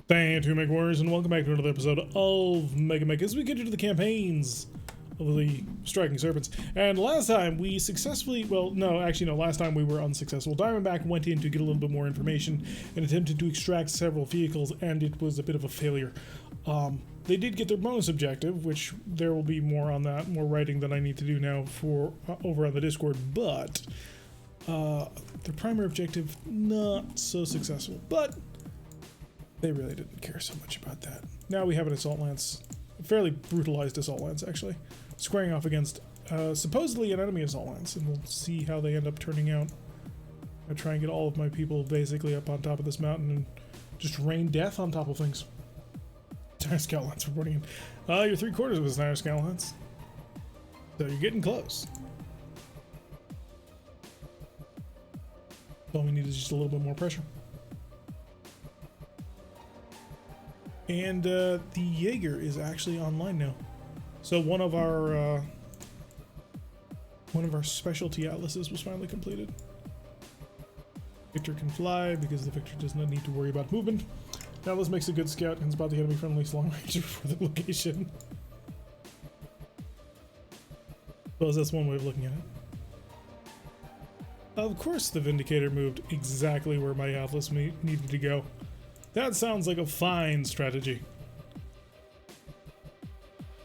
Thank you, Make Warriors, and welcome back to another episode of MegaMek as we get into the campaigns of the Striking Serpents. And last time we successfully, last time we were unsuccessful. Diamondback went in to get a little bit more information and attempted to extract several vehicles, and it was a bit of a failure. They did get their bonus objective, which there will be more on that, more writing that I need to do now for over on the Discord, but their primary objective, not so successful, but they really didn't care so much about that. Now we have an assault lance, a fairly brutalized assault lance actually, squaring off against supposedly an enemy assault lance, and we'll see how they end up turning out. I try and get all of my people basically up on top of this mountain and just rain death on top of things. Tire Scout Lance reporting in. You're 3/4 of a Tire Scout Lance, so you're getting close. All we need is just a little bit more pressure. And the Jaeger is actually online now. So one of our specialty atlases was finally completed. Victor can fly because the Victor does not need to worry about movement. Atlas makes a good scout and is about the enemy friendly long range for the location. Well, that's one way of looking at it. Of course the Vindicator moved exactly where my Atlas needed to go. That sounds like a fine strategy.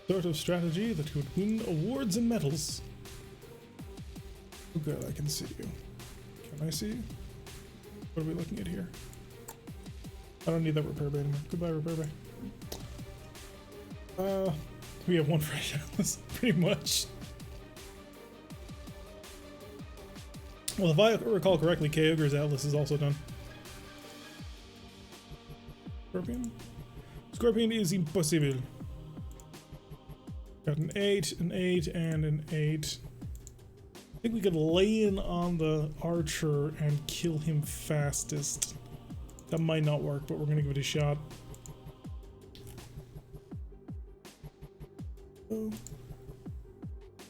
Sort of strategy that could win awards and medals. Oh good, I can see you. Can I see you? What are we looking at here? I don't need that repair bay anymore. Goodbye, repair bay. We have one fresh Atlas, pretty much. Well, if I recall correctly, Kyogre's Atlas is also done. Scorpion? Scorpion is impossible. Got an 8, an 8, and an 8. I think we could lay in on the archer and kill him fastest. That might not work, but we're gonna give it a shot. Oh.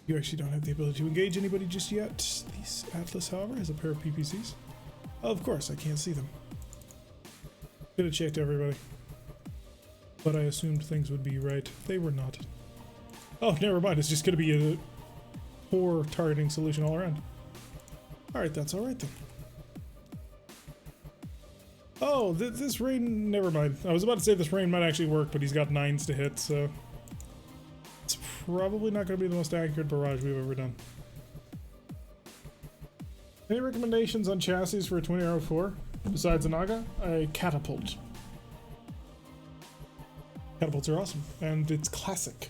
You actually don't have the ability to engage anybody just yet. This Atlas, however, has a pair of PPCs. Oh, of course, I can't see them. Could have checked everybody, but I assumed things would be right. They were not. Oh, never mind. It's just going to be a poor targeting solution all around. Alright, that's alright then. Oh, this rain... Never mind. I was about to say this rain might actually work, but he's got 9s to hit, so... It's probably not going to be the most accurate barrage we've ever done. Any recommendations on chassis for a 20R4? Besides a Naga, a catapult. Catapults are awesome, and it's classic.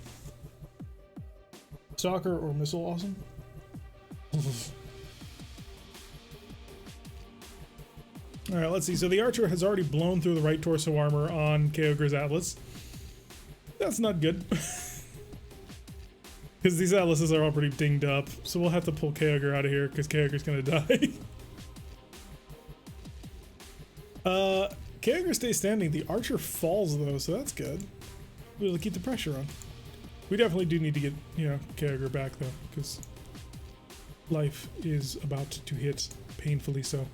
Stalker or missile awesome? Alright, let's see. So the archer has already blown through the right torso armor on Kyogre's Atlas. That's not good. Because these Atlases are all pretty dinged up, so we'll have to pull Kyogre out of here because Kyogre's gonna die. Kyogre stays standing. The archer falls though, so that's good. We'll keep the pressure on. We definitely do need to get, Kyogre back though, because life is about to hit painfully so.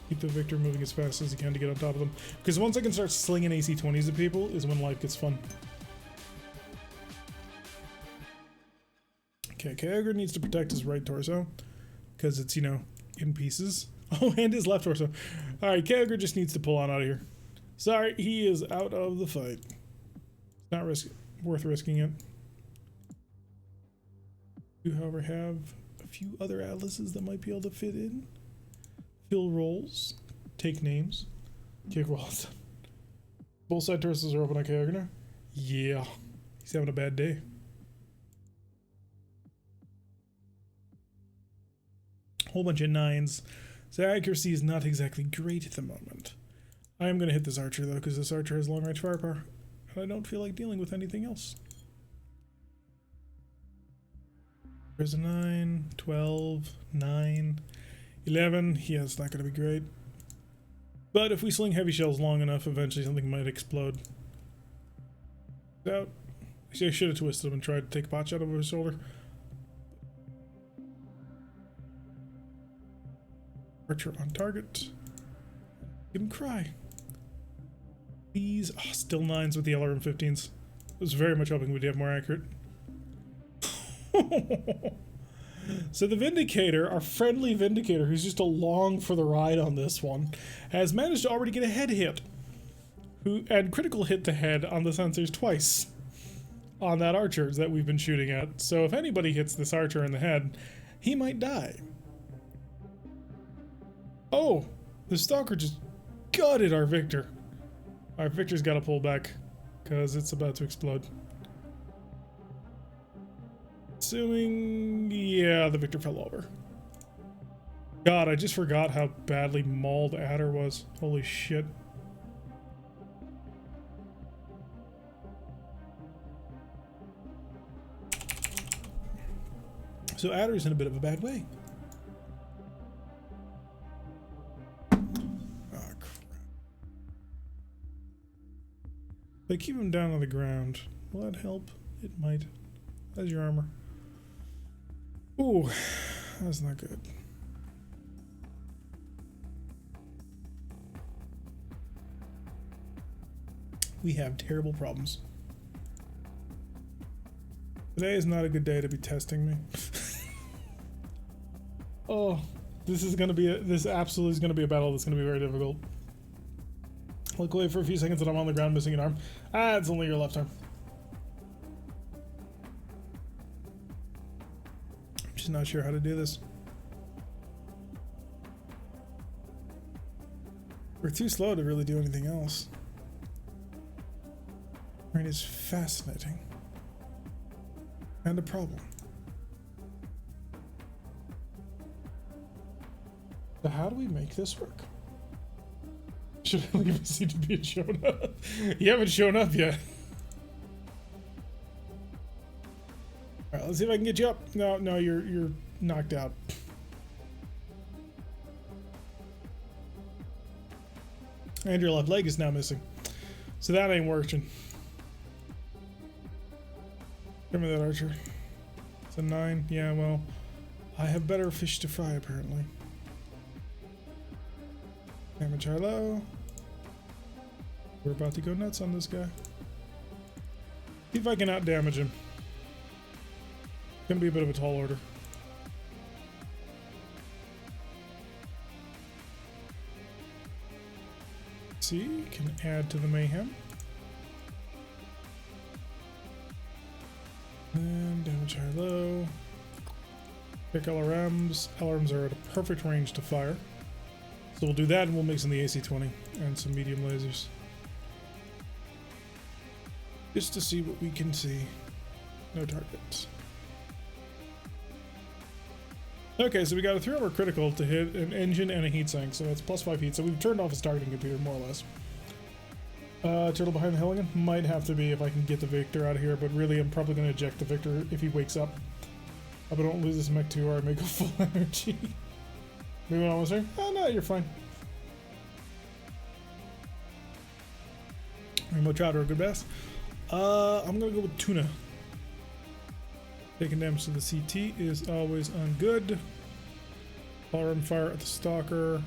Keep the Victor moving as fast as he can to get on top of them, because once I can start slinging AC-20s at people is when life gets fun. Okay, Kyogre needs to protect his right torso because it's, in pieces. Oh, and his left torso. Alright, Kyogre just needs to pull on out of here. Sorry, he is out of the fight. It's not worth risking it. You, however, have a few other Atlases that might be able to fit in. Fill roles. Take names. Kick rolls. Both side torsos are open on Kyogre now? Yeah. He's having a bad day. Whole bunch of 9s. So accuracy is not exactly great at the moment. I am going to hit this archer though, because this archer has long range firepower, and I don't feel like dealing with anything else. There's a 9, 12, 9, 11. Yeah, it's not going to be great. But if we sling heavy shells long enough, eventually something might explode. Out. Actually, I should have twisted him and tried to take a pot shot over his shoulder. Archer on target. You can cry. These still 9s with the LRM-15s. I was very much hoping we'd have more accurate. So the Vindicator, our friendly Vindicator, who's just along for the ride on this one, has managed to already get a head hit. And critical hit to head on the sensors twice on that archer that we've been shooting at. So if anybody hits this archer in the head, he might die. Oh, the Stalker just gutted our Victor. Our Victor's got to pull back because it's about to explode. Assuming, yeah, the Victor fell over. God, I just forgot how badly mauled Adder was. Holy shit. So Adder's in a bit of a bad way. Oh, crap. They keep him down on the ground. Will that help? It might. How's your armor? Ooh, that's not good. We have terrible problems. Today is not a good day to be testing me. Oh, this is gonna be this absolutely is gonna be a battle that's gonna be very difficult. Look away for a few seconds and I'm on the ground missing an arm. Ah, it's only your left arm. I'm just not sure how to do this. We're too slow to really do anything else. Rain is fascinating. And a problem. So how do we make this work? Should I leave a CTP and shown up? You haven't shown up yet. Alright, let's see if I can get you up. No, you're knocked out. And your left leg is now missing. So that ain't working. Give me that archer. It's a 9. Yeah, well, I have better fish to fry apparently. Damage high low. We're about to go nuts on this guy. See if I can out damage him. It's gonna be a bit of a tall order. See, can add to the mayhem. And damage high low. Pick LRMs. LRMs are at a perfect range to fire. So we'll do that and we'll mix in the AC-20 and some medium lasers. Just to see what we can see. No targets. Okay, so we got a 3-armor critical to hit an engine and a heat sink, so that's +5 heat. So we've turned off his targeting computer, more or less. Turtle behind the Helligan? Might have to be if I can get the Victor out of here, but really I'm probably going to eject the Victor if he wakes up. Hope I don't lose this MekHQ or I may go full energy. Maybe almost there? Oh no, you're fine. Rainbow Trout are a good bass. I'm gonna go with Tuna. Taking damage to the CT is always ungood. Firearm fire at the Stalker.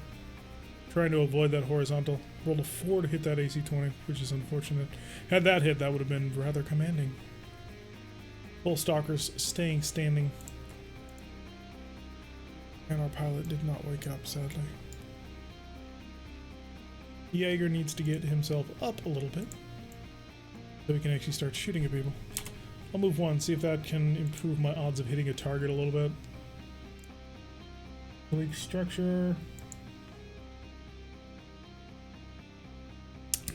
Trying to avoid that horizontal. Rolled a 4 to hit that AC-20, which is unfortunate. Had that hit, that would have been rather commanding. Both Stalkers staying standing. And our pilot did not wake up, sadly. Jaeger needs to get himself up a little bit so we can actually start shooting at people. I'll move 1, see if that can improve my odds of hitting a target a little bit. Leak structure.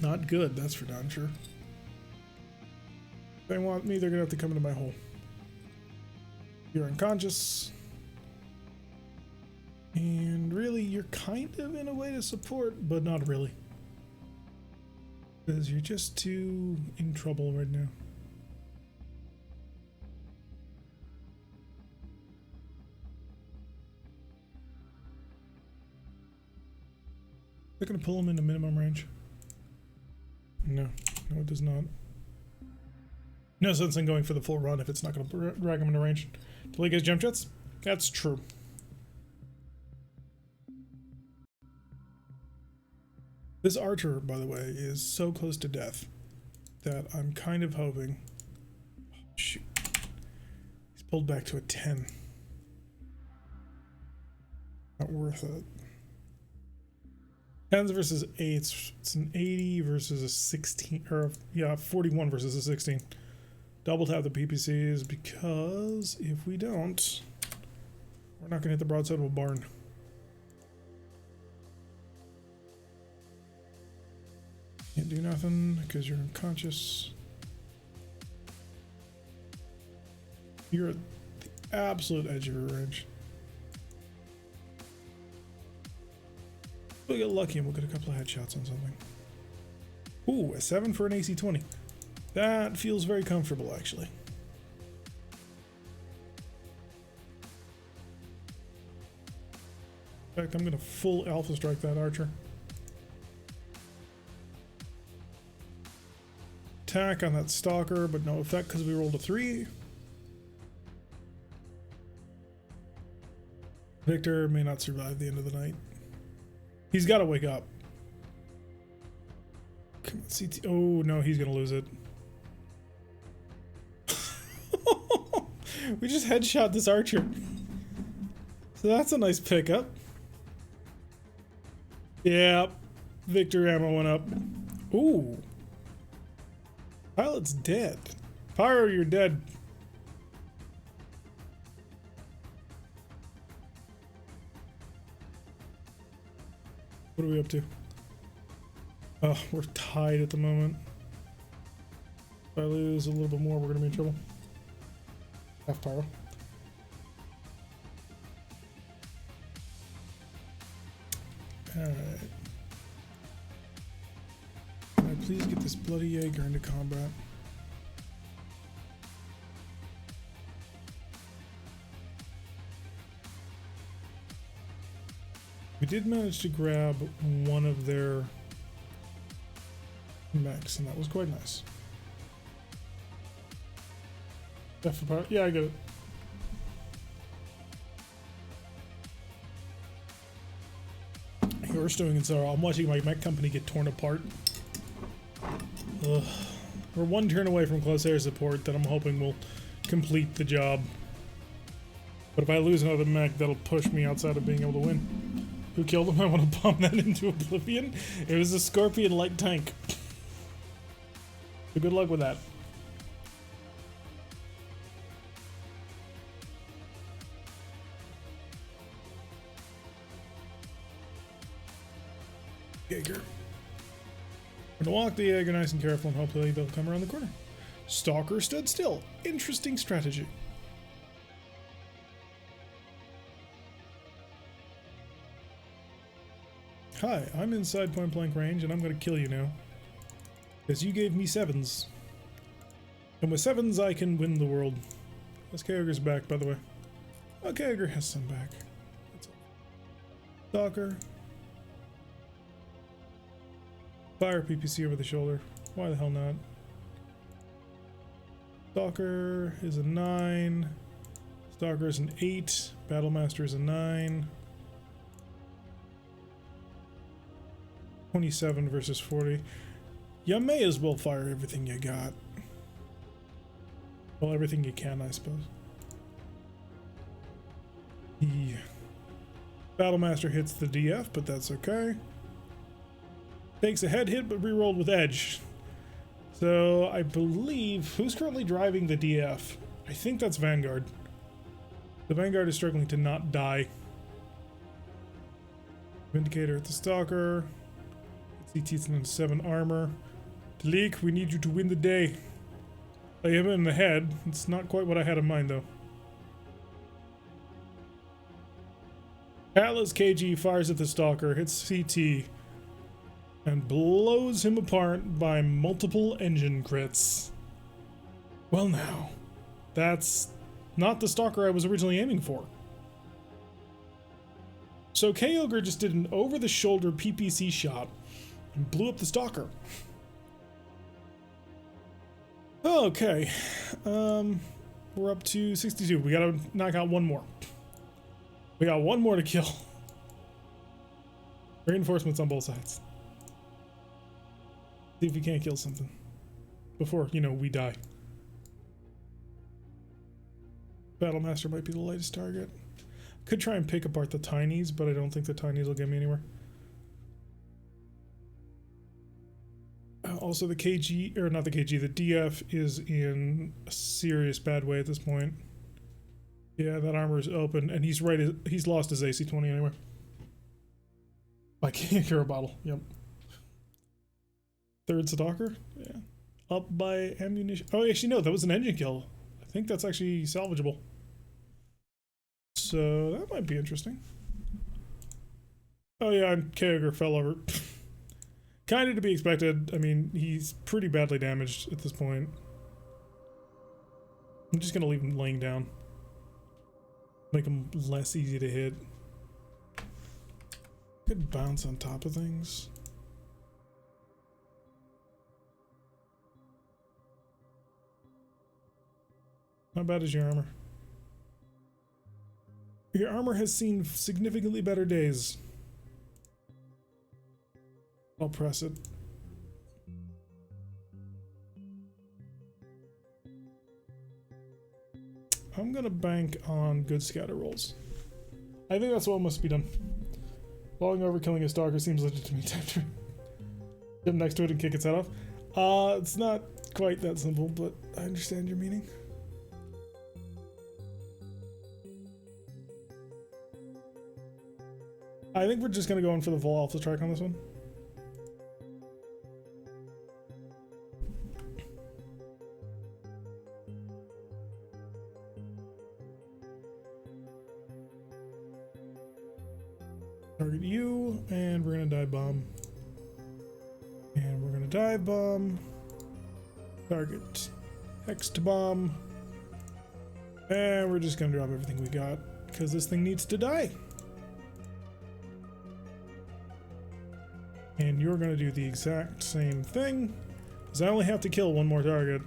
Not good, that's for darn sure. If they want me, they're gonna have to come into my hole. You're unconscious. And really, you're kind of in a way to support, but not really. Because you're just too in trouble right now. They're going to pull him into minimum range. No, it does not. No sense in going for the full run if it's not going to drag him into range. Till he gets jump jets? That's true. This archer, by the way, is so close to death that I'm kind of hoping... Oh, shoot. He's pulled back to a 10. Not worth it. 10s versus 8s. It's an 80 versus a 16. Or, yeah, 41 versus a 16. Double tap the PPCs because if we don't, we're not going to hit the broadside of a barn. Can't do nothing because you're unconscious. You're at the absolute edge of your range. We'll get lucky and we'll get a couple of headshots on something. Ooh, a 7 for an AC 20. That feels very comfortable, actually. In fact, I'm going to full alpha strike that archer. Attack on that stalker, but no effect because we rolled a 3. Victor may not survive the end of the night. He's got to wake up. Come on, CT. Oh, no, he's going to lose it. We just headshot this archer. So that's a nice pickup. Yeah, Victor ammo went up. Ooh. Pilot's dead. Pyro, you're dead. What are we up to? Oh, we're tied at the moment. If I lose a little bit more, we're going to be in trouble. Half pyro. Alright. Can I please get this bloody Jaeger into combat? We did manage to grab one of their mechs, and that was quite nice. Yeah, I get it. You're stewing in sorrow. I'm watching my mech company get torn apart. Ugh. We're one turn away from close air support that I'm hoping will complete the job. But if I lose another mech, that'll push me outside of being able to win. Who killed him? I want to bomb that into oblivion. It was a Scorpion light tank. So good luck with that. Jaeger. I'm gonna walk the Jaeger nice and careful and hopefully they'll come around the corner. Stalker stood still. Interesting strategy. Hi, I'm inside point blank range and I'm gonna kill you now. Because you gave me 7s. And with 7s I can win the world. This Kyogre's back, by the way. Oh, Kyogre has some back. That's all. Stalker. Fire PPC over the shoulder. Why the hell not? Stalker is a 9. Stalker is an 8. Battlemaster is a 9. 27 versus 40. You may as well fire everything you got. Well, everything you can, I suppose. The Battlemaster hits the DF, but that's okay. Takes a head hit, but rerolled with edge. So I believe who's currently driving the DF? I think that's Vanguard. The Vanguard is struggling to not die. Vindicator at the Stalker. CT's in 7 armor. Dalik, we need you to win the day. I am in the head. It's not quite what I had in mind, though. Atlas KG fires at the Stalker, hits CT, and blows him apart by multiple engine crits. Well now, that's not the Stalker I was originally aiming for. So Kyogre just did an over-the-shoulder PPC shot and blew up the Stalker. Okay, we're up to 62. We gotta knock out one more. We got one more to kill. Reinforcements on both sides. See if we can't kill something before, you know, we die. Battlemaster might be the lightest target. Could try and pick apart the tinies, but I don't think the tinies will get me anywhere. Also, the KG, or not the KG, the DF is in a serious bad way at this point. Yeah, that armor is open, and he's right. He's lost his AC-20 anyway. I can't hear a bottle. Yep. Third stalker. Yeah. Up by ammunition. Oh, actually, no, that was an engine kill. I think that's actually salvageable. So that might be interesting. Oh yeah, and Kager fell over. Kind of to be expected. I mean, he's pretty badly damaged at this point. I'm just gonna leave him laying down. Make him less easy to hit. Could bounce on top of things. How bad is your armor? Your armor has seen significantly better days. I'll press it. I'm gonna bank on good scatter rolls. I think that's what must be done. Falling over, killing a stalker seems legit to me. Jump next to it and kick its head off. It's not quite that simple, but I understand your meaning. I think we're just gonna go in for the full alpha strike on this one. Target you, and we're gonna dive bomb. And we're gonna dive bomb. Target X to bomb. And we're just gonna drop everything we got, because this thing needs to die. And you're gonna do the exact same thing, because I only have to kill one more target.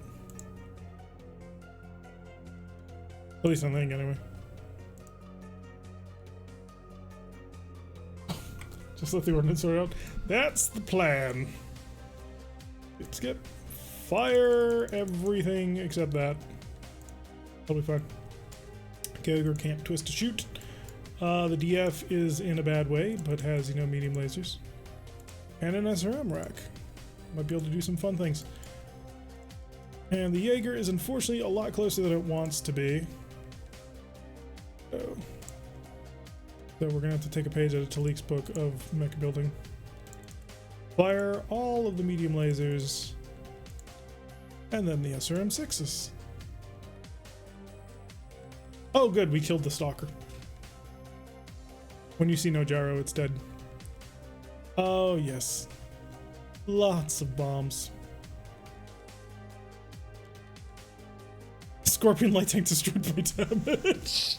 At least I think, anyway. Just let the ordnance sort out. That's the plan. Let's get fire everything except that. That'll be fine. Kager can't twist to shoot. The DF is in a bad way, but has, you know, medium lasers. And an SRM rack. Might be able to do some fun things. And the Jaeger is unfortunately a lot closer than it wants to be. So we're gonna have to take a page out of Talik's book of mech building. Fire all of the medium lasers. And then the SRM-6s. Oh good, we killed the stalker. When you see no gyro, it's dead. Oh yes. Lots of bombs. Scorpion light tank destroyed by damage.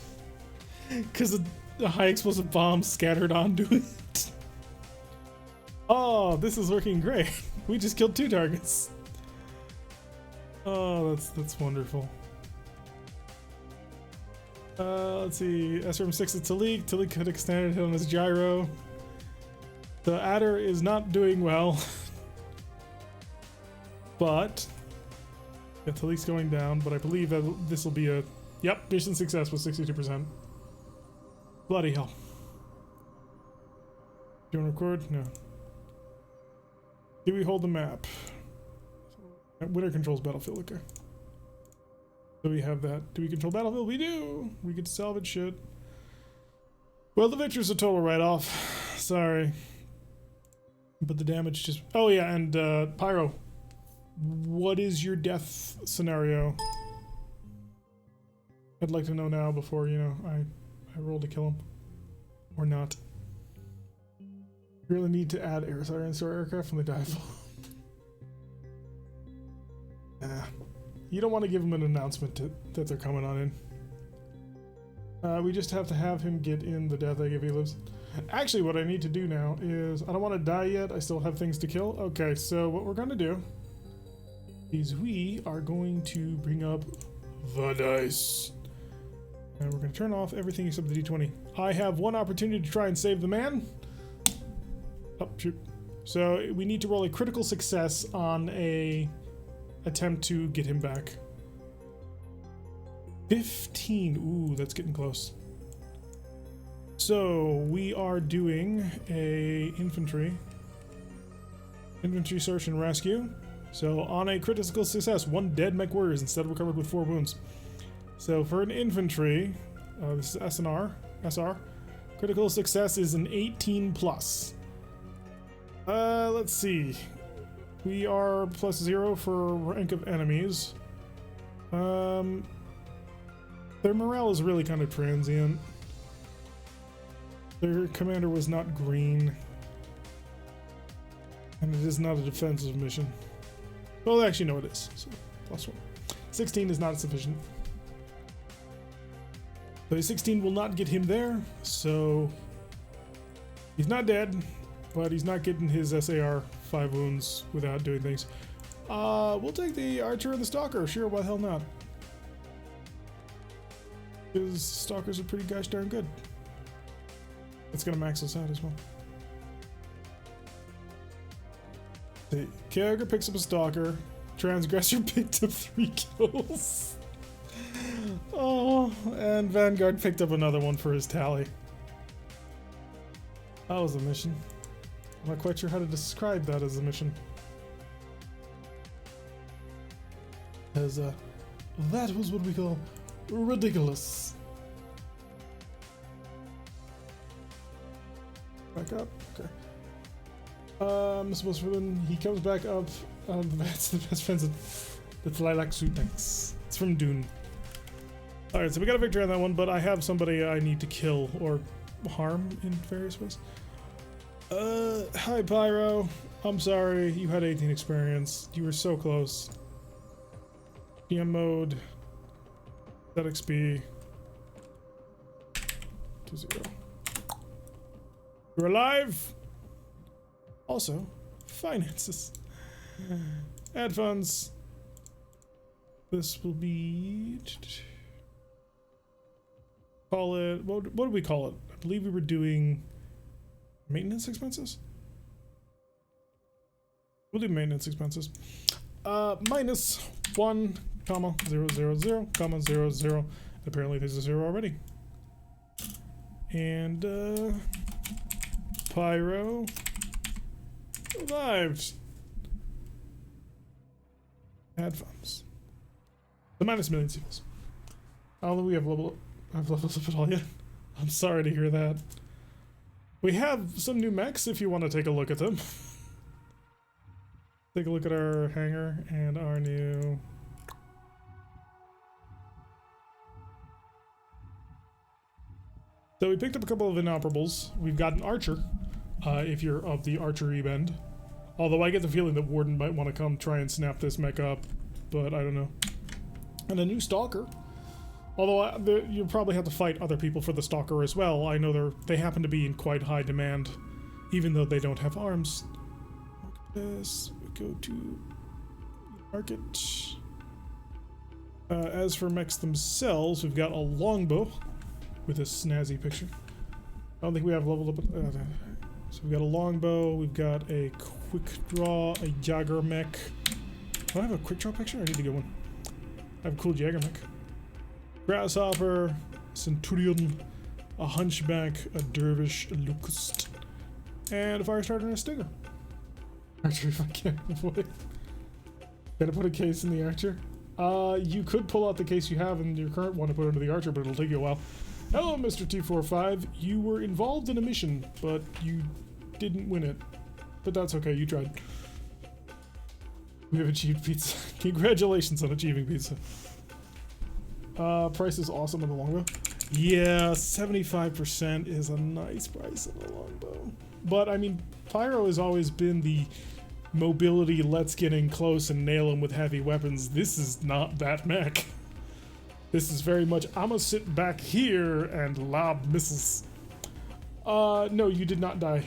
Because the high explosive bombs scattered onto it. Oh, this is working great. We just killed 2 targets. Oh, that's wonderful. Let's see. SRM-6 at Talik. Talik could extend it on his gyro. The adder is not doing well. But yeah, Talik's going down, but I believe that this will be a mission success with 62%. Bloody hell. Do you want to record? No. Do we hold the map? Winter controls battlefield, okay. So we have that. Do we control battlefield? We do! We get to salvage shit. Well, the victor's a total write-off. Sorry. But the damage just... Oh yeah, and Pyro. What is your death scenario? I'd like to know now before, you know, I roll to kill him. Or not. You really need to add air sirens to our aircraft when they dive. You don't want to give him an announcement that they're coming on in. We just have to have him get in the death egg if he lives. Actually, what I need to do now is... I don't want to die yet. I still have things to kill. Okay, so what we're going to do is we are going to bring up the dice. And we're going to turn off everything except the D20. I have one opportunity to try and save the man. Oh, shoot. So we need to roll a critical success on a attempt to get him back. 15. Ooh, that's getting close. So we are doing a infantry search and rescue. So on a critical success, 1 dead mech warrior is instead recovered with 4 wounds. So for an infantry, this is SR. Critical success is an 18 plus. Let's see. We are +0 for rank of enemies. Their morale is really kind of transient. Their commander was not green. And it is not a defensive mission. Well, actually, no, it is. So, +1. 16 is not sufficient. So 16 will not get him there, so he's not dead, but he's not getting his SAR 5 wounds without doing things. We'll take the archer and the stalker. Sure, why the hell not? Because stalkers are pretty gosh darn good. It's gonna max us out as well. The character picks up a stalker. Transgressor picked up 3 kills. Oh, and Vanguard picked up another one for his tally. That was a mission. I'm not quite sure how to describe that as a mission. As that was what we call ridiculous. Back up. Okay. Supposed to he comes back up. That's the best friends of the Lilac Suit tanks. It's from Dune. Alright, so we got a victory on that one, but I have somebody I need to kill or harm in various ways. Hi Pyro. I'm sorry, you had 18 experience. You were so close. DM mode. Set XP. 2-0. You're alive! Also, finances. Add funds. This will be... Call it... What do we call it? I believe we were doing... Maintenance expenses? We'll do maintenance expenses. -1, comma, 000, comma, 00. Apparently there's a 0 already. And, Pyro... Survived. Add funds. The -1,000,000 seals. I don't think we have leveled up at all yet. I'm sorry to hear that. We have some new mechs if you want to take a look at them. Take a look at our hangar and our new... So we picked up a couple of inoperables. We've got an archer, if you're of the archery bend. Although I get the feeling that Warden might want to come try and snap this mech up, but I don't know. And a new stalker. Although you'll probably have to fight other people for the stalker as well. I know they happen to be in quite high demand, even though they don't have arms. This, we go to market. As for mechs themselves, we've got a longbow with a snazzy picture. I don't think we have leveled up. So we've got a longbow, we've got a quick draw, a Jagger mech. Do I have a quick draw picture? I need to get one. I have a cool Jagger mech. Grasshopper, Centurion, a Hunchback, a Dervish, a Locust, and a Firestarter and a Stinger. Archer, if I can't avoid. Gotta put a case in the Archer. You could pull out the case you have in your current one and put it into the Archer, but it'll take you a while. Hello, Mr. T45. You were involved in a mission, but you didn't win it. But that's okay, you tried. We have achieved pizza. Congratulations on achieving pizza. Price is awesome on the longbow. Yeah, 75% is a nice price on the longbow. But, I mean, Pyro has always been the mobility, let's get in close and nail him with heavy weapons. This is not that mech. This is very much, I'm gonna sit back here and lob missiles. No, you did not die.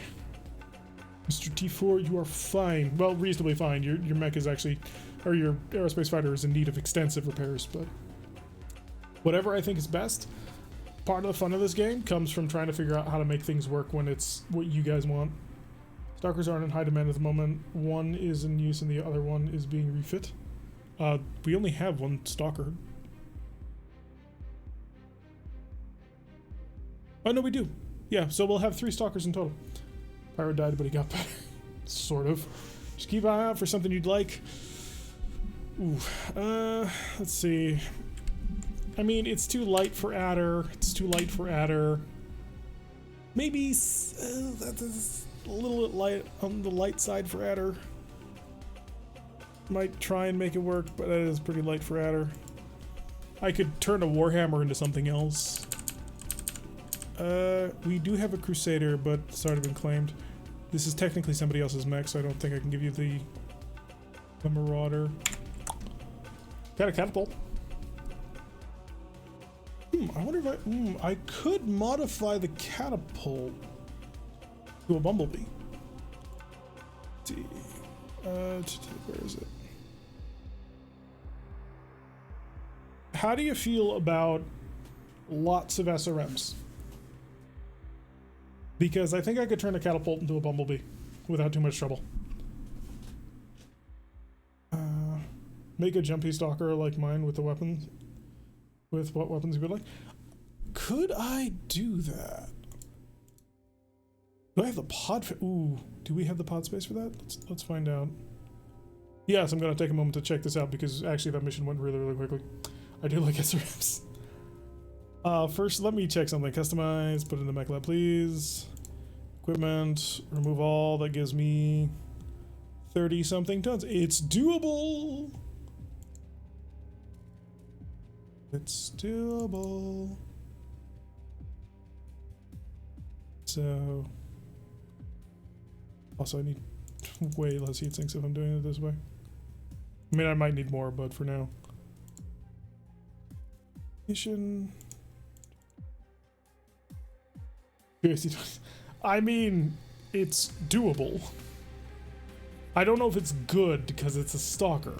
Mr. T4, you are fine. Well, reasonably fine. Your mech is actually, or your aerospace fighter is in need of extensive repairs, but whatever I think is best. Part of the fun of this game comes from trying to figure out how to make things work when it's what you guys want. Stalkers aren't in high demand at the moment. One is in use and the other one is being refit. We only have one stalker. Oh no, we do. Yeah, so we'll have 3 stalkers in total. Pyro died, but he got better. Sort of. Just keep an eye out for something you'd like. Ooh, let's see. I mean, it's too light for adder. It's too light for adder. Maybe that's a little bit light on the light side for adder. Might try and make it work, but that is pretty light for adder. I could turn a Warhammer into something else. We do have a Crusader, but it's already been claimed. This is technically somebody else's mech, so I don't think I can give you the Marauder. Got a catapult. I wonder if I could modify the catapult to a bumblebee. Let's see. Where is it? How do you feel about lots of SRMs? Because I think I could turn a catapult into a bumblebee without too much trouble. Make a jumpy stalker like mine with the weapons. With what weapons you would like. Could I do that? Do I have the pod? Ooh, do we have the pod space for that? Let's find out. Yes, I'm going to take a moment to check this out because actually that mission went really, really quickly. I do like SRMs. First, let me check something. Customize, put it in the mech lab, please. Equipment, remove all. That gives me 30-something tons. It's doable. It's doable. So, also I need way less heat sinks if I'm doing it this way. I mean, I might need more, but for now. Mission. I mean, it's doable. I don't know if it's good because it's a stalker.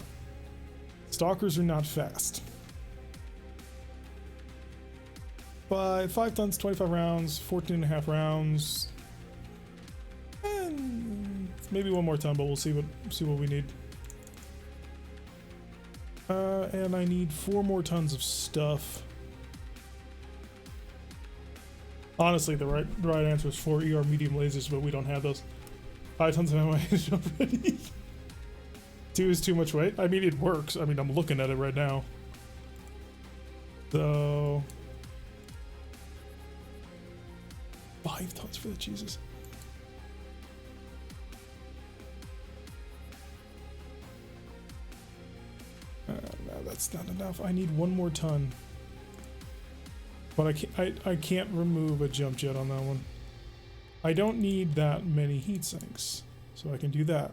Stalkers are not fast. But 5 tons, 25 rounds, 14.5 rounds, and maybe 1 more ton, but we'll see what we need. And I need 4 more tons of stuff. Honestly, the right answer is 4 ER medium lasers, but we don't have those. 5 tons of ammunition already. 2 is too much weight. I mean, it works. I mean, I'm looking at it right now. So 5 tons for the Jesus. No, that's not enough. I need 1 more ton. But I can't remove a jump jet on that one. I don't need that many heat sinks, so I can do that.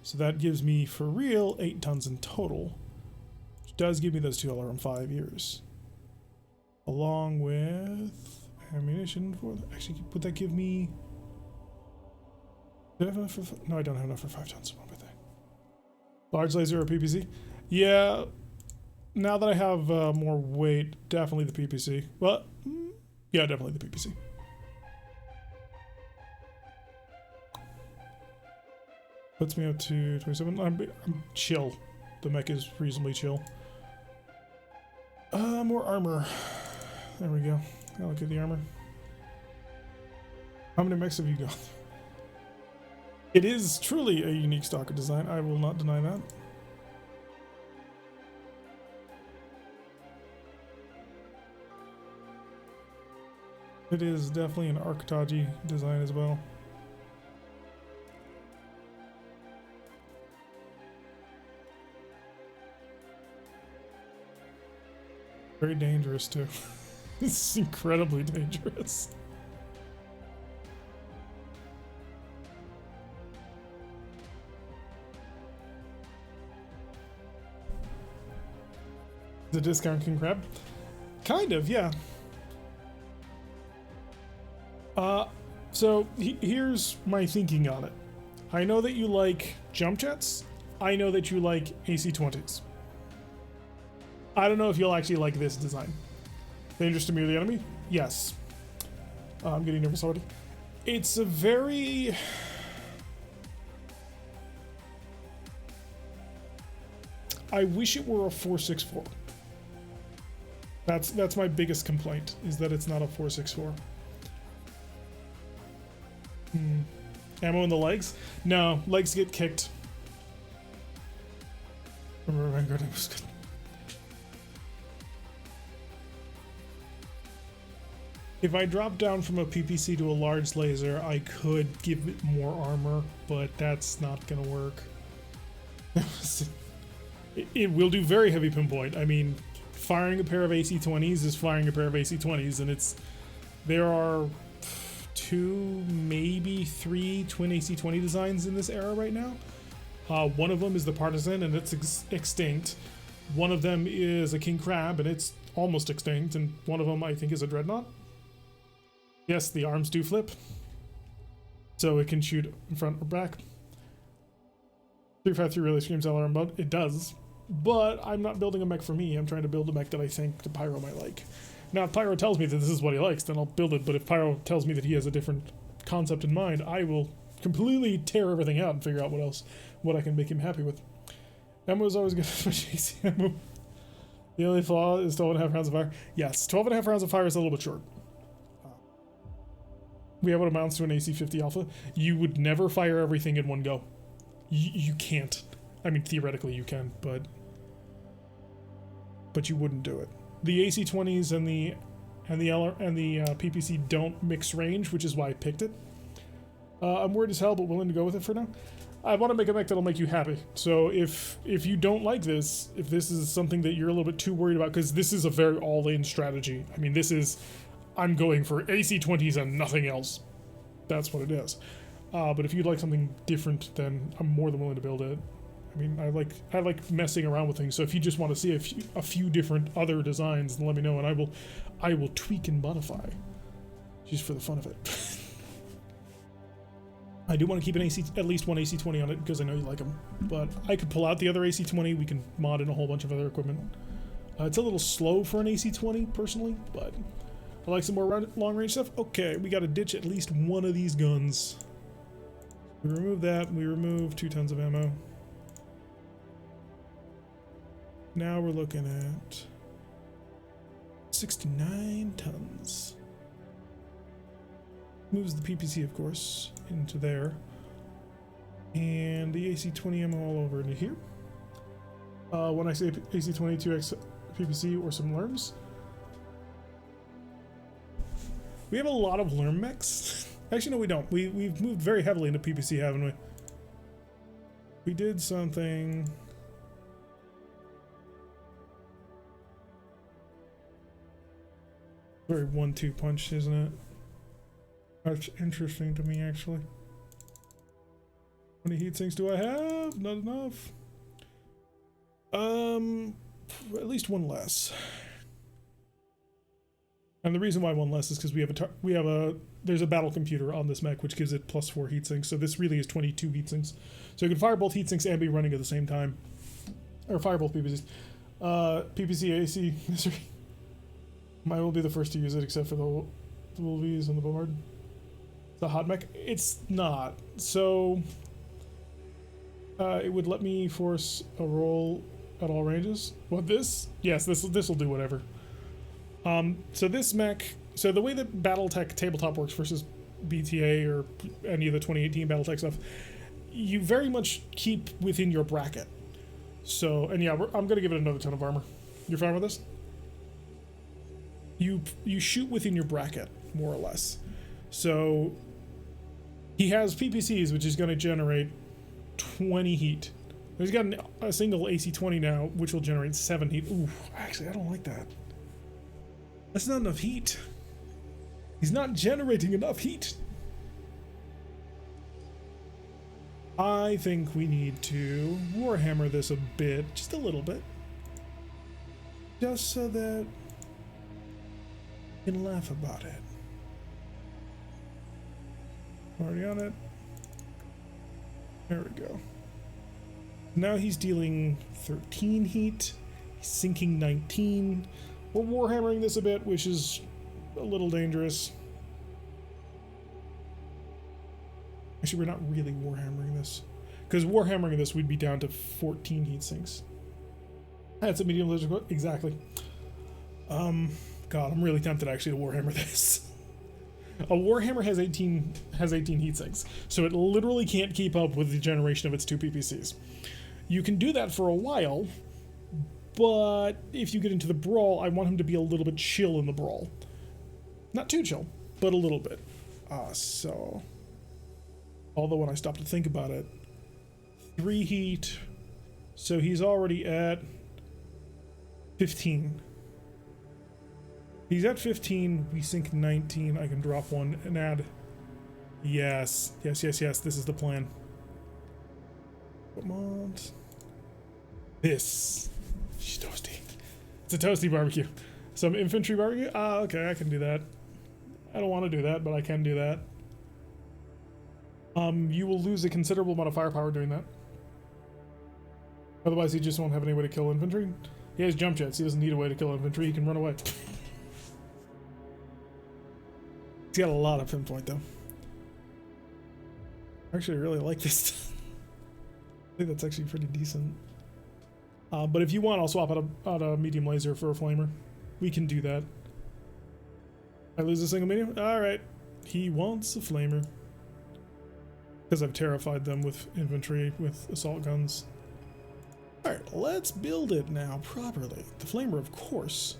So that gives me, for real, 8 tons in total, which does give me those $2 in 5 years. Along with ammunition for, actually, would that give me, do I have enough for, no, I don't have enough for 5 tons. What about that? Large laser or PPC? Yeah. Now that I have more weight, definitely the PPC. Well, yeah, definitely the PPC. Puts me up to 27. I'm chill. The mech is reasonably chill. More armor. There we go. I'll look at the armor. How many mechs have you got? It is truly a unique stalker design. I will not deny that. It is definitely an Arctaji design as well. Very dangerous too. It's incredibly dangerous. The discount king crab? Kind of, yeah. So here's my thinking on it. I know that you like jump jets. I know that you like AC-20s. I don't know if you'll actually like this design. Dangerous to me or the enemy? Yes. I'm getting nervous already. It's a very... I wish it were a 464. That's my biggest complaint, is that it's not a 464. Ammo in the legs? No, legs get kicked. Remember Vanguard was good. If I drop down from a PPC to a large laser, I could give it more armor, but that's not gonna work. It will do very heavy pinpoint. I mean, firing a pair of AC-20s is firing a pair of AC-20s, and there are 2, maybe 3 twin AC-20 designs in this era right now. One of them is the Partisan, and it's extinct. One of them is a King Crab, and it's almost extinct. And one of them, I think, is a Dreadnought. Yes, the arms do flip, so it can shoot in front or back. 353 really screams LRM mode. It does, but I'm not building a mech for me. I'm trying to build a mech that I think the Pyro might like. Now, if Pyro tells me that this is what he likes, then I'll build it. But if Pyro tells me that he has a different concept in mind, I will completely tear everything out and figure out what I can make him happy with. Ammo is always good as much AC ammo. The only flaw is 12.5 rounds of fire. Yes, 12.5 rounds of fire is a little bit short. We have what amounts to an AC-50 Alpha. You would never fire everything in one go. You can't. I mean, theoretically you can, but you wouldn't do it. The AC-20s and the PPC don't mix range, which is why I picked it. I'm worried as hell, but willing to go with it for now. I want to make a mech that'll make you happy. So if you don't like this, if this is something that you're a little bit too worried about, because this is a very all-in strategy. I mean, this is, I'm going for AC-20s and nothing else. That's what it is. But if you'd like something different, then I'm more than willing to build it. I mean, I like messing around with things. So if you just want to see a few different other designs, then let me know, and I will tweak and modify, just for the fun of it. I do want to keep at least one AC-20 on it because I know you like them. But I could pull out the other AC-20. We can mod in a whole bunch of other equipment. It's a little slow for an AC-20 personally, but I like some more long-range stuff. Okay, we got to ditch at least one of these guns. We remove that. We remove 2 tons of ammo. Now we're looking at 69 tons. Moves the PPC, of course, into there. And the AC-20 ammo all over into here. When I say AC-20, 2x PPC or some LERMs. We have a lot of LERM mechs. Actually, no, we don't. We've moved very heavily into PPC, haven't we? We did something... Very 1-2 punch, isn't it? That's interesting to me, actually. How many heat sinks do I have? Not enough. At least one less. And the reason why one less is because there's a battle computer on this mech which gives it +4 heat sinks. So this really is 22 heat sinks. So you can fire both heat sinks and be running at the same time, or fire both PPCs. PPC AC misery. Mine will be the first to use it, except for the Wolvies and the Bombard. It's a hot mech. It's not. So it would let me force a roll at all ranges. What, this? Yes, this will do whatever. So this mech. So the way that BattleTech tabletop works versus BTA or any of the 2018 BattleTech stuff, you very much keep within your bracket. So, and yeah, I'm gonna give it another ton of armor. You're fine with this? You shoot within your bracket, more or less. So he has PPCs, which is going to generate 20 heat. He's got a single AC-20 now, which will generate 7 heat. Ooh, actually, I don't like that. That's not enough heat. He's not generating enough heat. I think we need to Warhammer this a bit, just a little bit. Just so that can laugh about it. Already on it. There we go. Now he's dealing 13 heat. He's sinking 19. We're warhammering this a bit, which is a little dangerous. Actually, we're not really warhammering this. Because warhammering this, we'd be down to 14 heat sinks. That's a medium laser. Exactly. God, I'm really tempted actually to Warhammer this. A Warhammer has 18 heat sinks, so it literally can't keep up with the generation of its 2 PPCs. You can do that for a while, but if you get into the brawl, I want him to be a little bit chill in the brawl. Not too chill, but a little bit. So, although when I stop to think about it, 3 heat, so he's already at 15. He's at 15, we sink 19, I can drop 1 and add. Yes, this is the plan. Come on. This. She's toasty. It's a toasty barbecue. Some infantry barbecue? Okay, I can do that. I don't want to do that, but I can do that. You will lose a considerable amount of firepower doing that. Otherwise, he just won't have any way to kill infantry. He has jump jets. He doesn't need a way to kill infantry. He can run away. He's got a lot of pinpoint, though. Actually, I really like this. I think that's actually pretty decent. But if you want, I'll swap out a medium laser for a flamer. We can do that. I lose a single medium? Alright. He wants a flamer. Because I've terrified them with infantry, with assault guns. Alright, let's build it now properly. The flamer, of course,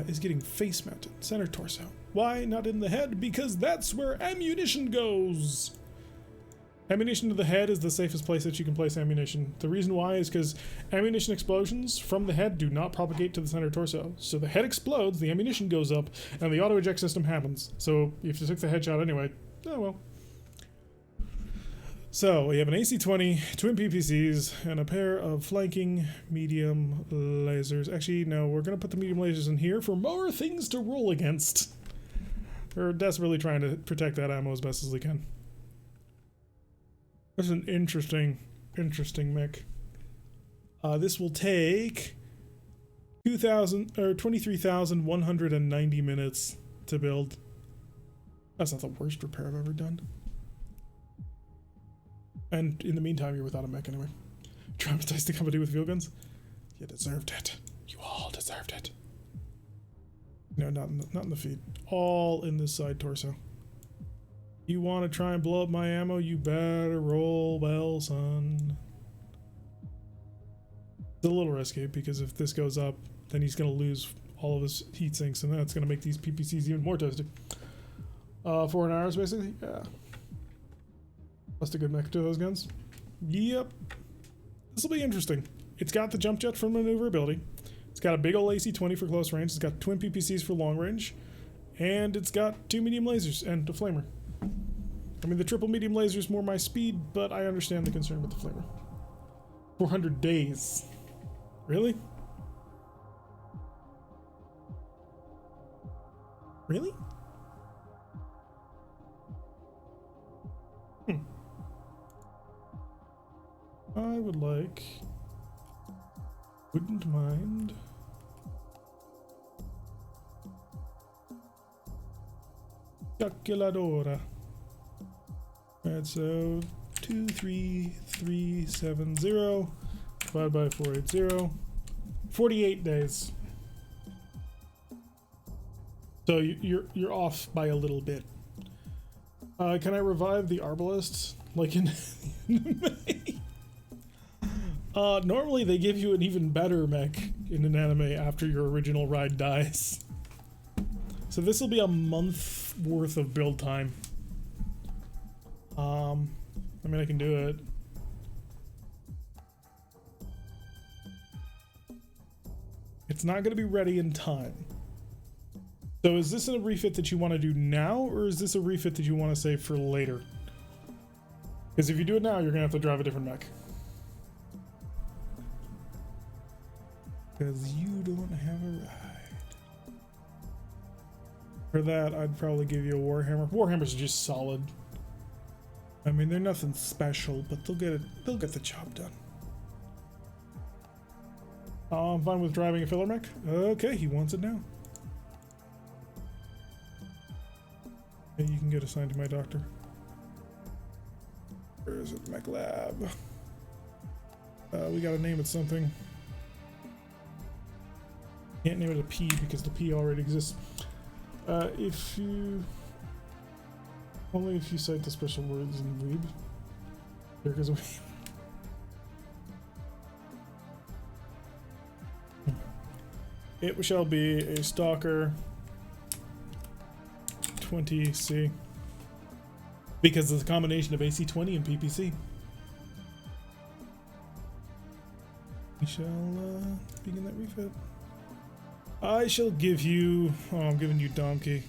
is getting face mounted, center torso. Why not in the head? Because that's where ammunition goes. Ammunition to the head is the safest place that you can place ammunition. The reason why is because ammunition explosions from the head do not propagate to the center torso. So the head explodes, the ammunition goes up, and the auto eject system happens. So if you took the headshot anyway, oh well. So we have an AC-20, twin PPCs, and a pair of flanking medium lasers. Actually, no, we're going to put the medium lasers in here for more things to roll against. We're desperately trying to protect that ammo as best as we can. That's an interesting mech. This will take 23,190 minutes to build. That's not the worst repair I've ever done. And in the meantime, you're without a mech anyway. Traumatized the company with field guns? You deserved it. You all deserved it. No, not in the feet. All in this side torso. You want to try and blow up my ammo? You better roll well, son. It's a little risky because if this goes up, then he's going to lose all of his heat sinks, and that's going to make these PPCs even more toasty. 4 hours, basically? Yeah. That's a good mech to those guns. Yep. This will be interesting. It's got the jump jet for maneuverability. It's got a big old AC-20 for close range. It's got twin PPCs for long range. And it's got 2 medium lasers and a flamer. I mean, the triple medium laser is more my speed, but I understand the concern with the flamer. 400 days. Really? Really? I would like... Wouldn't mind... Calculadora. Alright, so 23370 divided by 480. 48 days. So you're off by a little bit. Can I revive the Arbalist like in May? Normally they give you an even better mech in an anime after your original ride dies. So this will be a month worth of build time. I mean, I can do it. It's not going to be ready in time. So is this a refit that you want to do now, or is this a refit that you want to save for later? Because if you do it now, you're going to have to drive a different mech. Because you don't have a ride. For that, I'd probably give you a Warhammer. Warhammers are just solid. I mean, they're nothing special, but they'll get the job done. I'm fine with driving a filler mech. Okay, he wants it now. Hey, you can get assigned to my doctor. Where is it? Mech Lab. We gotta name it something. Can't name it a P because the P already exists. If you... Only if you cite the special words in weeb. There goes a weeb. It shall be a stalker 20C. Because it's a combination of AC-20 and PPC. We shall begin that refit. I shall give you... Oh, I'm giving you Donkey.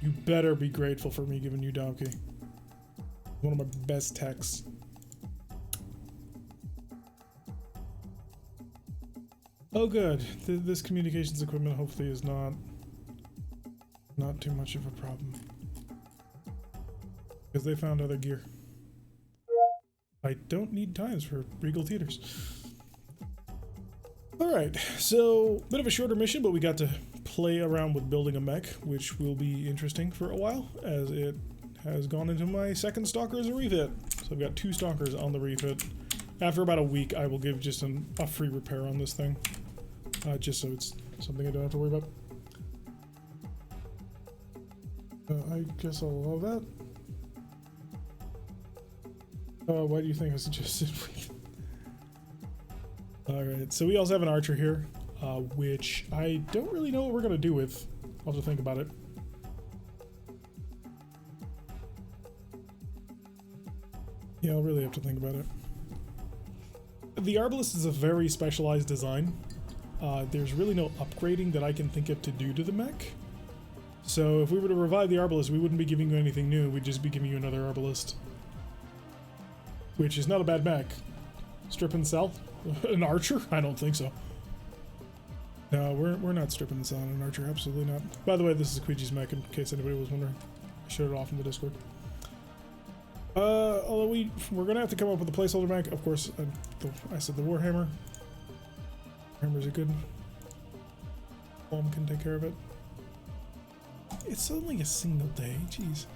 You better be grateful for me giving you Donkey. One of my best techs. Oh good. This communications equipment hopefully is not too much of a problem. Because they found other gear. I don't need times for Regal Theaters. Alright, so bit of a shorter mission, but we got to play around with building a mech, which will be interesting for a while, as it has gone into my second stalker as a refit. So I've got 2 stalkers on the refit. After about a week, I will give just a free repair on this thing. Just so it's something I don't have to worry about. I guess I'll allow that. Why do you think I suggested we... Alright, so we also have an archer here, which I don't really know what we're going to do with. I'll have to think about it. Yeah, I'll really have to think about it. The Arbalest is a very specialized design. There's really no upgrading that I can think of to do to the mech. So if we were to revive the Arbalest, we wouldn't be giving you anything new, we'd just be giving you another Arbalest. Which is not a bad mech. Strip and sell? An archer? I don't think so. No, we're not stripping and selling an archer, absolutely not. By the way, this is Queegee's mech, in case anybody was wondering. I showed it off in the Discord. Although we're gonna have to come up with a placeholder mech. Of course, I said the Warhammer. Warhammer's a good... Bomb can take care of it. It's only a single day, jeez.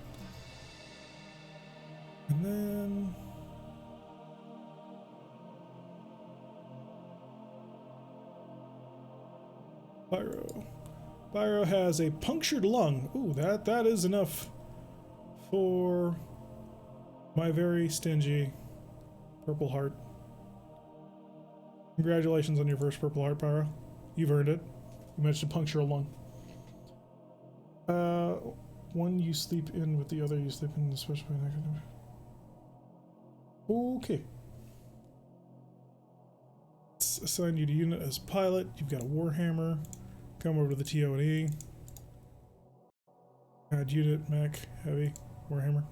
And then... Pyro. Pyro has a punctured lung. Ooh, that is enough for my very stingy purple heart. Congratulations on your first purple heart, Pyro. You've earned it. You managed to puncture a lung. One you sleep in with the other you sleep in the special point. Okay. Let's assign you to unit as pilot. You've got a Warhammer. Come over to the TO&E. Add unit, mech, heavy, Warhammer.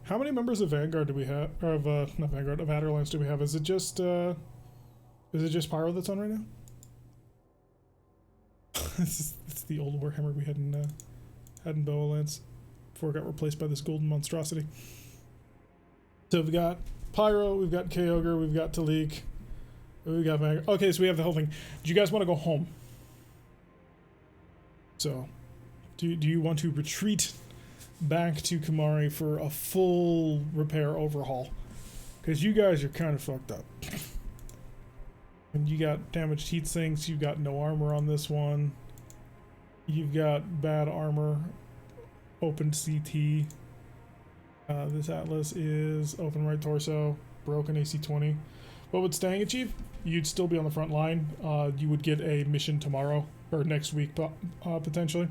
How many members of Vanguard do we have? Or of not Vanguard, of Adderlance do we have? Is it just Pyro that's on right now? It's the old Warhammer we had in Boa Lance before it got replaced by this golden monstrosity. So we've got Pyro, we've got Kyogre, we've got Talik, we've got Vanguard. Okay, so we have the whole thing. Do you guys want to go home? So, do you want to retreat back to Kamari for a full repair overhaul? Because you guys are kind of fucked up. And you got damaged heat sinks, you've got no armor on this one. You've got bad armor, open CT. This Atlas is open right torso, broken AC-20. What would staying achieve? You'd still be on the front line. You would get a mission tomorrow, or next week, potentially.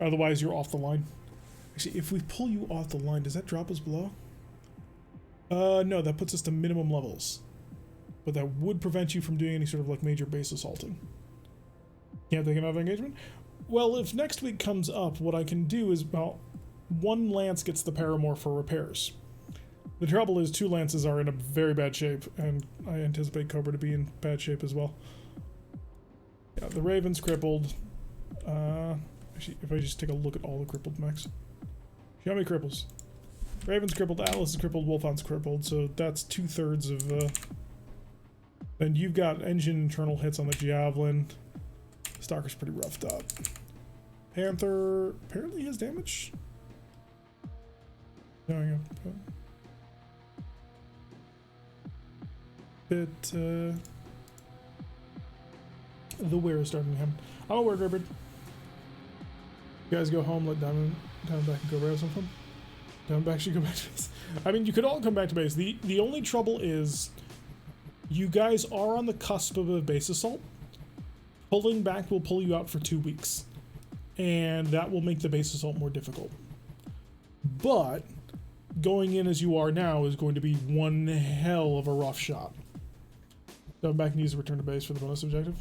Otherwise, you're off the line. Actually, if we pull you off the line, does that drop us below? No, that puts us to minimum levels. But that would prevent you from doing any sort of like major base assaulting. Can't take another engagement? Well, if next week comes up, what I can do is, well, one lance gets the Paramore for repairs. The trouble is 2 lances are in a very bad shape, and I anticipate Cobra to be in bad shape as well. Yeah, the Raven's crippled. Actually, if I just take a look at all the crippled mechs. How many cripples? Raven's crippled, Atlas is crippled, Wolfhound's crippled, so that's 2/3 of... And you've got engine internal hits on the Javelin. Stalker's pretty roughed up. Panther apparently has damage. No, bit The wear is starting to happen. I'm a word ribbon. You guys go home, let Diamondback go grab something. Diamondback should go back to base. I mean, you could all come back to base. The only trouble is you guys are on the cusp of a base assault. Pulling back will pull you out for 2 weeks. And that will make the base assault more difficult. But going in as you are now is going to be one hell of a rough shot. Diamondback needs to return to base for the bonus objective.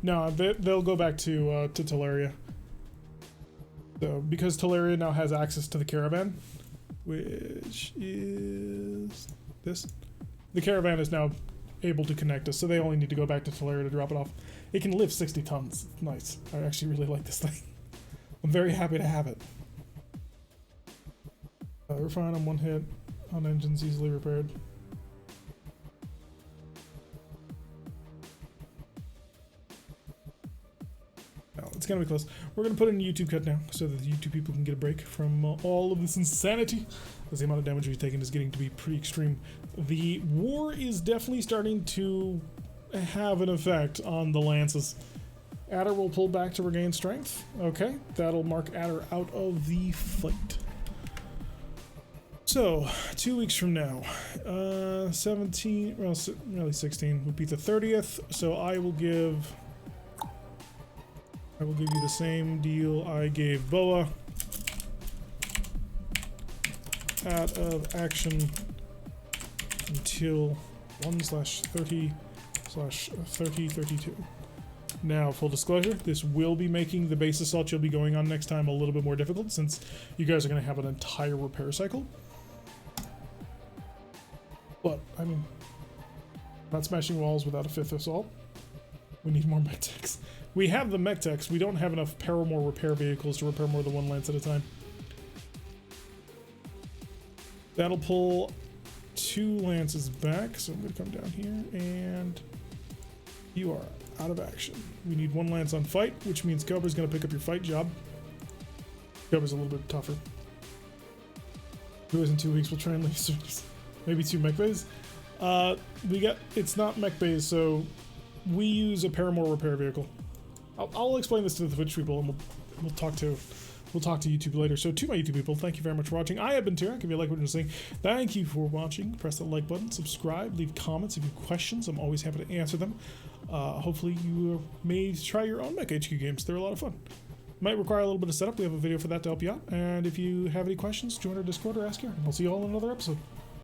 No, they'll go back to Teleria. So, because Teleria now has access to the caravan, which is this. The caravan is now able to connect us, so they only need to go back to Teleria to drop it off. It can lift 60 tons. It's nice. I actually really like this thing. I'm very happy to have it. We're fine on one hit. On engines, easily repaired. It's gonna be close. We're gonna put in a YouTube cut now so that the YouTube people can get a break from all of this insanity, because the amount of damage we've taken is getting to be pretty extreme. The war is definitely starting to have an effect on the lances. Adder will pull back to regain strength. Okay, that'll mark Adder out of the fight. So, 2 weeks from now, 17, well, really 16 would be the 30th. So I will give you the same deal I gave Boa. Out of action until 1/30/3032. Now, full disclosure, this will be making the base assault you'll be going on next time a little bit more difficult, since you guys are going to have an entire repair cycle. But, I mean, not smashing walls without a 5th assault. We need more MekTechs. We have the MekTechs, we don't have enough Paramore repair vehicles to repair more than 1 lance at a time. That'll pull 2 lances back, so I'm going to come down here, and you are out of action. We need 1 lance on fight, which means Cobra's going to pick up your fight job. Cobra's a little bit tougher. 2 in 2 weeks, we'll try and leave service. Maybe 2 mech bays. It's not mech bays, so we use a Paramore repair vehicle. I'll explain this to the Twitch people, and we'll talk to YouTube later. So to my YouTube people, thank you very much for watching. I have been Tyrak. If you like what you're seeing, thank you for watching. Press the like button, subscribe, leave comments if you have questions. I'm always happy to answer them. Hopefully you may try your own MekHQ games. They're a lot of fun. Might require a little bit of setup. We have a video for that to help you out. And if you have any questions, join our Discord or ask here. And I'll see you all in another episode.